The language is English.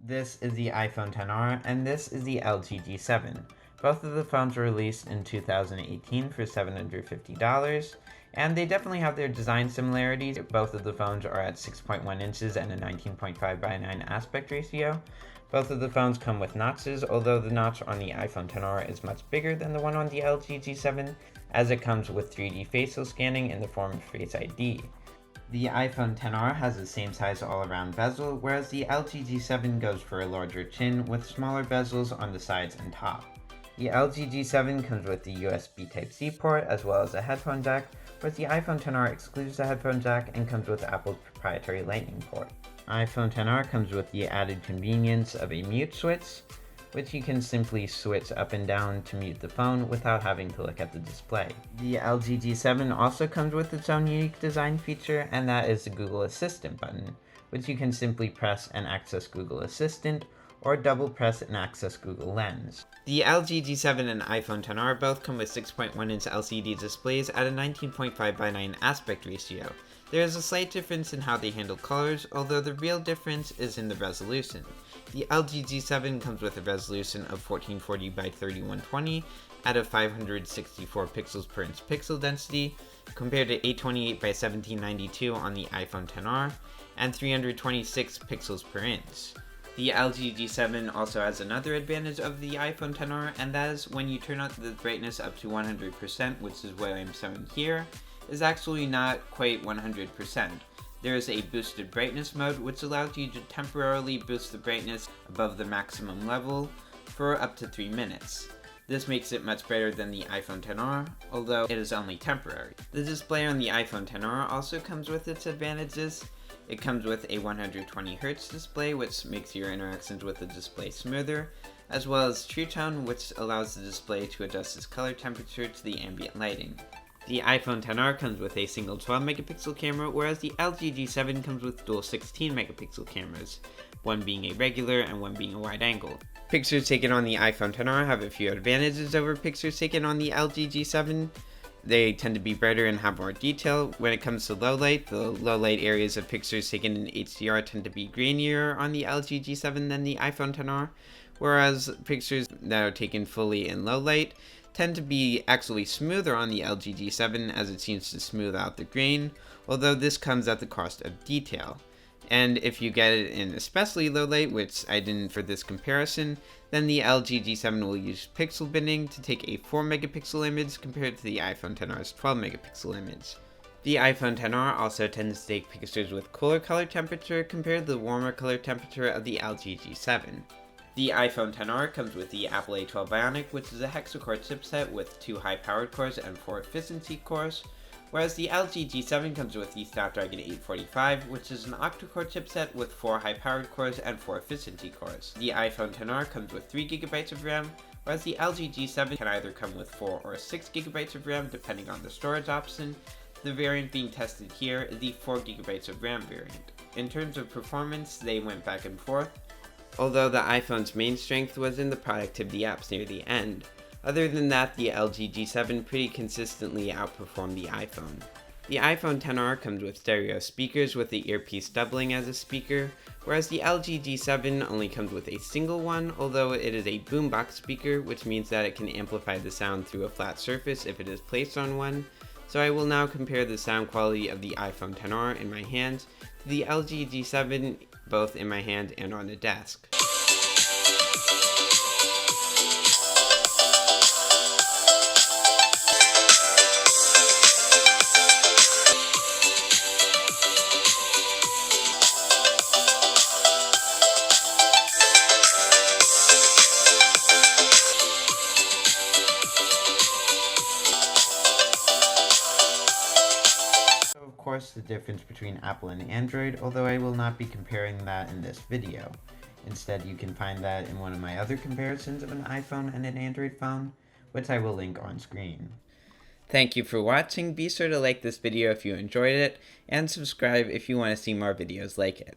This is the iPhone XR, and this is the LG G7. Both of the phones were released in 2018 for $750, and they definitely have their design similarities. Both of the phones are at 6.1 inches and a 19.5 by 9 aspect ratio. Both of the phones come with notches, although the notch on the iPhone XR is much bigger than the one on the LG G7, as it comes with 3D facial scanning in the form of Face ID. The iPhone XR has the same size all-around bezel, whereas the LG G7 goes for a larger chin with smaller bezels on the sides and top. The LG G7 comes with the USB Type-C port as well as a headphone jack, whereas the iPhone XR excludes the headphone jack and comes with Apple's proprietary Lightning port. iPhone XR comes with the added convenience of a mute switch, which you can simply switch up and down to mute the phone without having to look at the display. The LG G7 also comes with its own unique design feature, and that is the Google Assistant button, which you can simply press and access Google Assistant, or double press and access Google Lens. The LG G7 and iPhone XR both come with 6.1-inch LCD displays at a 19.5 by 9 aspect ratio. There is a slight difference in how they handle colors, although the real difference is in the resolution. The LG G7 comes with a resolution of 1440 by 3120 at a 564 pixels per inch pixel density, compared to 828 by 1792 on the iPhone XR, and 326 pixels per inch. The LG G7 also has another advantage of the iPhone XR, and that is when you turn up the brightness up to 100%, which is what I'm showing here, is actually not quite 100%. There is a boosted brightness mode, which allows you to temporarily boost the brightness above the maximum level for up to 3 minutes. This makes it much brighter than the iPhone XR, although it is only temporary. The display on the iPhone XR also comes with its advantages. It comes with a 120Hz display, which makes your interactions with the display smoother, as well as True Tone, which allows the display to adjust its color temperature to the ambient lighting. The iPhone XR comes with a single 12 megapixel camera, whereas the LG G7 comes with dual 16 megapixel cameras, one being a regular and one being a wide angle. Pictures taken on the iPhone XR have a few advantages over pictures taken on the LG G7. They tend to be brighter and have more detail. When it comes to low light, the low light areas of pictures taken in HDR tend to be grainier on the LG G7 than the iPhone XR, whereas pictures that are taken fully in low light tend to be actually smoother on the LG G7, as it seems to smooth out the grain, although this comes at the cost of detail. And if you get it in especially low light, which I didn't for this comparison, then the LG G7 will use pixel binning to take a 4 megapixel image compared to the iPhone XR's 12 megapixel image. The iPhone XR also tends to take pictures with cooler color temperature compared to the warmer color temperature of the LG G7. The iPhone XR comes with the Apple A12 Bionic, which is a hexa-core chipset with 2 high-powered cores and 4 efficiency cores, whereas the LG G7 comes with the Snapdragon 845, which is an octa-core chipset with 4 high-powered cores and 4 efficiency cores. The iPhone XR comes with 3GB of RAM, whereas the LG G7 can either come with 4 or 6GB of RAM depending on the storage option. The variant being tested here is the 4GB of RAM variant. In terms of performance, they went back and forth, although the iPhone's main strength was in the productivity apps near the end. Other than that, the LG G7 pretty consistently outperformed the iPhone. The iPhone XR comes with stereo speakers with the earpiece doubling as a speaker, whereas the LG G7 only comes with a single one, although it is a boombox speaker, which means that it can amplify the sound through a flat surface if it is placed on one. So I will now compare the sound quality of the iPhone XR in my hand to the LG G7, both in my hand and on a desk. Of course, the difference between Apple and Android, although I will not be comparing that in this video. Instead, you can find that in one of my other comparisons of an iPhone and an Android phone, which I will link on screen. Thank you for watching. Be sure to like this video if you enjoyed it, and subscribe if you want to see more videos like it.